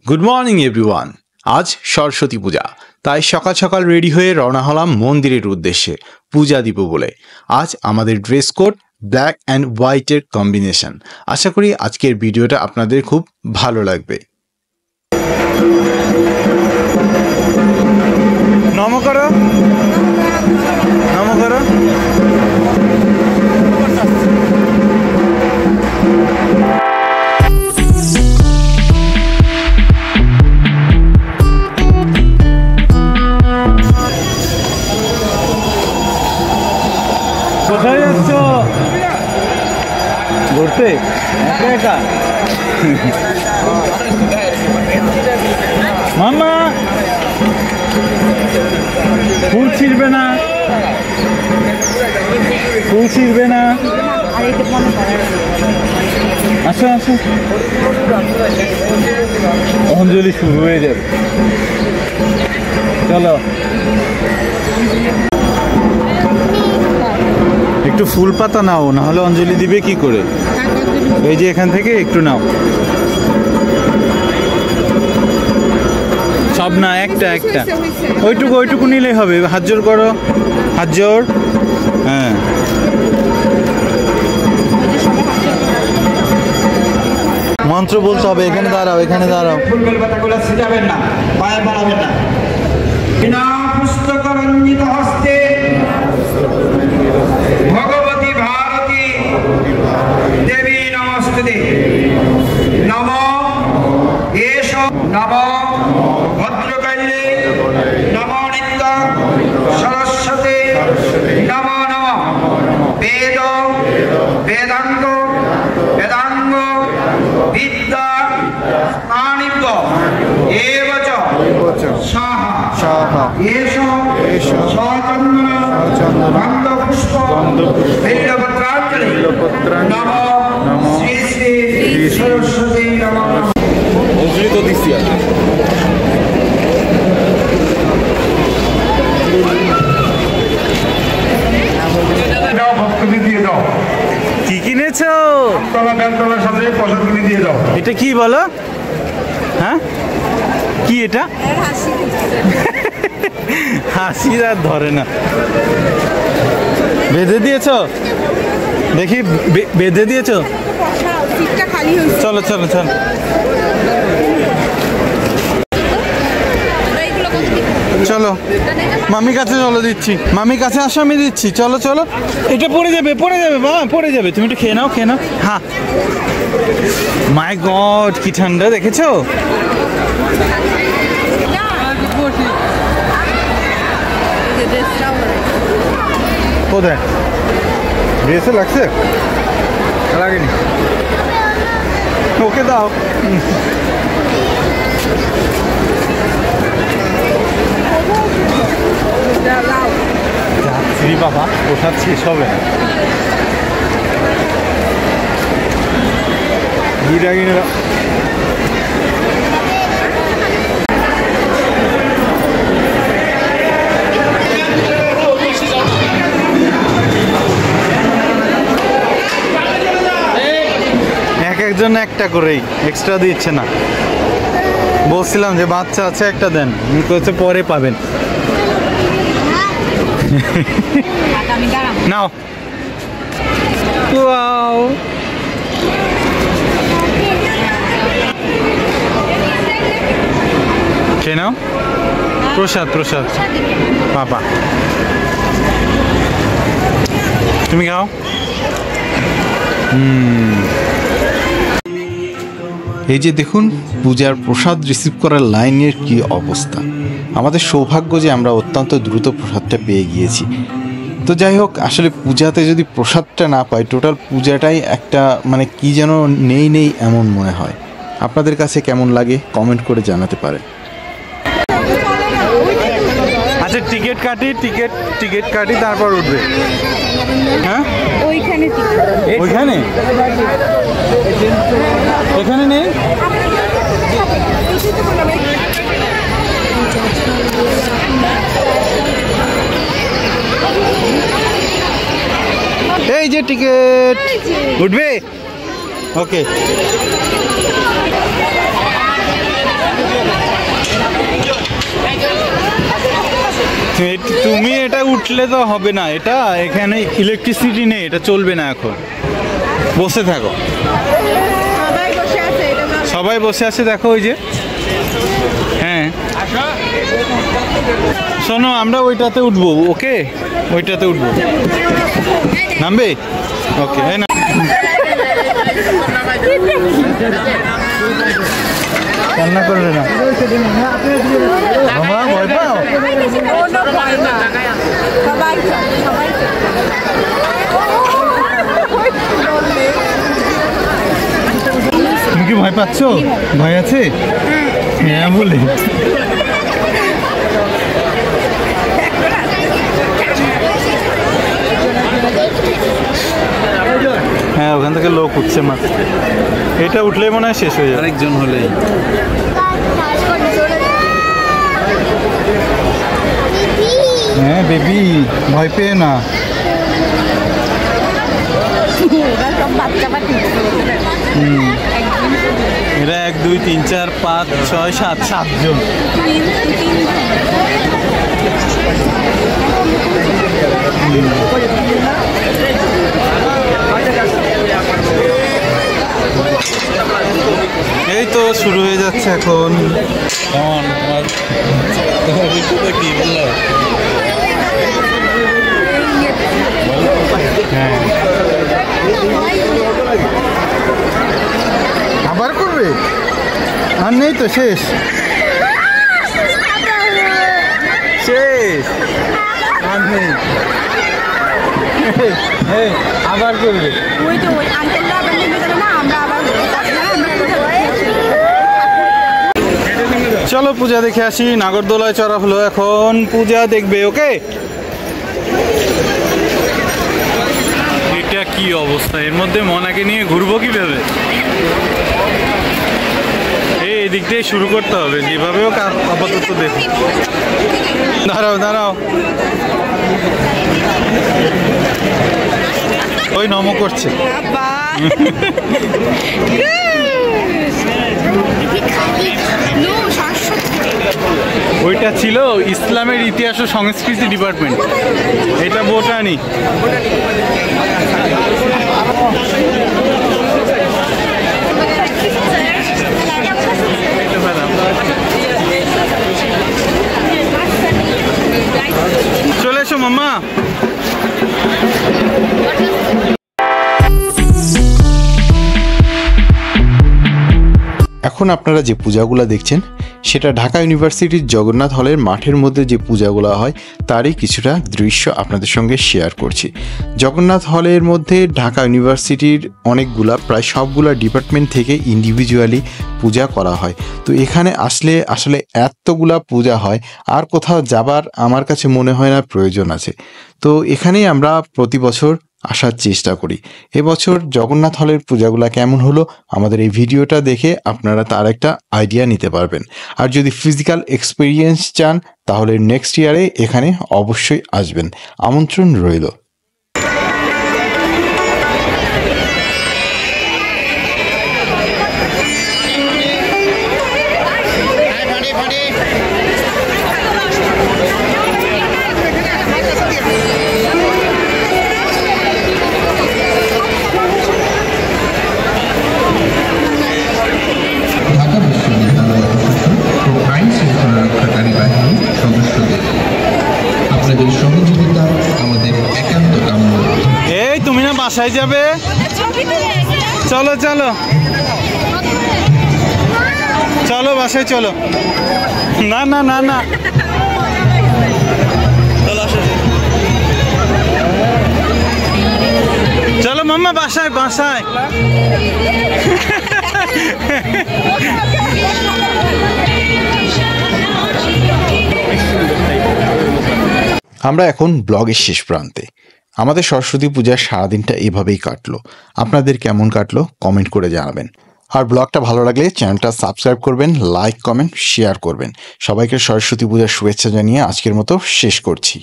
Good morning everyone. আজ সরস্বতী পূজা, তাই সকাল সকাল রেডি হয়ে রওনা হলাম মন্দিরের উদ্দেশ্যে পূজা দিব বলে। আজ আমাদের ড্রেস কোড ব্ল্যাক অ্যান্ড হোয়াইটের কম্বিনেশন। আশা করি আজকের ভিডিওটা আপনাদের খুব ভালো লাগবে। নম করো, নম করো। কোথায় যাচ্ছ? ঘুরতে একা একা? মামা ফুল ছিঁড়বে না, ফুল ছিঁড়বে না। আসো আসো, অঞ্জলি শুরু হয়ে যাবে। চলো একটু ফুল পাতা নাও, না হলে অঞ্জলি দিবে কি করে? এই যে এখান থেকে একটু নাও, সব না, একটা একটা, ওইটুকু ওইটুকু নিলেই হবে। হাত জোর করো, হাত জোর। হ্যাঁ, মন্ত্র বলতে হবে। এখানে দাঁড়াও, এখানে দাঁড়াও। ফুলবেল পাতাগুলো ছিটাবেন না, পায়ে বাড়াবেন না। বিনা পুস্তক রঞ্জিত হস্তে ভগবতী ভারতী দেবী নমস্তুতে। নম এষ নম ভদ্রকাল্যে নম নিত্য সরস্বতী নম নম। বেদ বেদান্ত বেদাঙ্গ বিদ্যা স্নানিব্য এবচ সাহা এষ সচন্দন গন্ধ পুষ্প বিল্বপত্রাঞ্জলি নম শ্রী শ্রী সরস্বতী নমঃ। অঞ্জলি তো দিচ্ছি। ভক্তকে দিয়ে দাও। কি কিনেছো? তলা বেলতলার সাথে প্রসাদগুলি দিয়ে দাও। এটা কি বলো? হ্যাঁ, কি এটা? হাসি আর ধরে না। বেঁধে দিয়েছো? দেখি, বেঁধে দিয়েছো? চলো চলো চলো। চলো মামির কাছে, চলো দিচ্ছি। মামির কাছে আসো, আমি দিচ্ছি। চলো চলো। এটা পড়ে যাবে, পড়ে যাবে বাবা, পড়ে যাবে। তুমি একটু খেয়ে নাও, খেয়ে নাও। হ্যাঁ, মাই গড, কি ঠান্ডা দেখেছো? কোথায় ড্রেসে লাগছে? লাগেনি, ওকে দাও। যাচ্ছি বাবা, প্রসাদ শেষ হবে না। গিরা গিরা একজন একটা করেই, এক্সট্রা দিচ্ছে না। বলছিলাম যে বাচ্চা আছে, একটা দেন। হচ্ছে পরে পাবেন। নাও, ওয়াও, খেয়ে নাও। প্রসাদ, প্রসাদ বাবা, তুমি খাও। এই যে দেখুন, পূজার প্রসাদ রিসিভ করার লাইনের কি অবস্থা। আমাদের সৌভাগ্য যে আমরা অত্যন্ত দ্রুত প্রসাদটা পেয়ে গিয়েছি। তো যাই হোক, আসলে পূজাতে যদি প্রসাদটা না পাই, টোটাল পূজাটাই একটা মানে কি যেন নেই নেই এমন মনে হয়। আপনাদের কাছে কেমন লাগে কমেন্ট করে জানাতে পারেন। আচ্ছা, টিকিট কাটি, টিকিট কাটি, তারপর উঠবে। হ্যাঁ, ওইখানে, ওইখানে, এখানে নেই। এই যে টিকিট, উঠবে। ওকে, তুমি এটা উঠলে তো হবে না, এটা এখানে ইলেকট্রিসিটি নেই, এটা চলবে না এখন। বসে থাকো, সবাই বসে আছে দেখো ওই যে। হ্যাঁ শোনো, আমরা ওইটাতে উঠবো, ওকে ওইটাতে উঠবো, নামবে? ওকে না, কান্না করবে না বাবা, ভয় পাও? তুমি কি ভয় পাচ্ছ? ভয় আছে? হ্যাঁ বলে হ্যাঁ, ওখান থেকে লোক উঠছে মাত্র। এটা উঠলেই মনে হয় শেষ হয়ে যাবে, আরেকজন হলেই। হ্যাঁ বেবি, ভয় পেয়ে না। এরা 1 2 3 4 5 6 7 7জন। এই তো শুরু হয়ে যাচ্ছে এখন। কি বললো? হ্যাঁ আবার করবে? আর নেই তো, শেষ শেষ, আর নেই। আবার করবে? চলো পূজা দেখে আসি। নাগরদোলায় চড়া হলো, এখন পূজা দেখবে। ওকে, এটা কি অবস্থা? এর মধ্যে মনাকে নিয়ে ঘুরবো কিভাবে? এই দিক দিয়ে শুরু করতে হবে, যেভাবেও আপাতত দেখো। দাঁড়াও দাঁড়াও, ওই নম করছে। ওইটা ছিল ইসলামের ইতিহাস ও সংস্কৃতি ডিপার্টমেন্ট, এটা বোটানি। চলে এসো মাম্মা। এখন আপনারা যে পূজাগুলো দেখছেন সেটা ঢাকা ইউনিভার্সিটির জগন্নাথ হলের মাঠের মধ্যে যে পূজাগুলো হয় তারই কিছুটা দৃশ্য আপনাদের সঙ্গে শেয়ার করছি। জগন্নাথ হলের মধ্যে ঢাকা ইউনিভার্সিটির অনেকগুলা, প্রায় সবগুলা ডিপার্টমেন্ট থেকে ইন্ডিভিজুয়ালি পূজা করা হয়। তো এখানে আসলে এতগুলা পূজা হয়, আর কোথাও যাবার আমার কাছে মনে হয় না প্রয়োজন আছে। তো এখানেই আমরা প্রতি বছর আসার চেষ্টা করি। এবছর জগন্নাথ হলের পূজাগুলা কেমন হলো আমাদের এই ভিডিওটা দেখে আপনারা তার একটা আইডিয়া নিতে পারবেন। আর যদি ফিজিক্যাল এক্সপিরিয়েন্স চান তাহলে নেক্সট ইয়ারে এখানে অবশ্যই আসবেন, আমন্ত্রণ রইল। এই তুমি না বাসায় যাবে? চলো চলো চলো বাসায় চলো। না না না না, চলো মাম্মা বাসায় বাসায়। আমরা এখন ব্লগের শেষ প্রান্তে। আমাদের সরস্বতী পূজার সারাদিনটা এভাবেই কাটলো। আপনাদের কেমন কাটলো কমেন্ট করে জানাবেন। আর ব্লগটা ভালো লাগলে চ্যানেলটা সাবস্ক্রাইব করবেন, লাইক কমেন্ট শেয়ার করবেন। সবাইকে সরস্বতী পূজার শুভেচ্ছা জানিয়ে আজকের মতো শেষ করছি।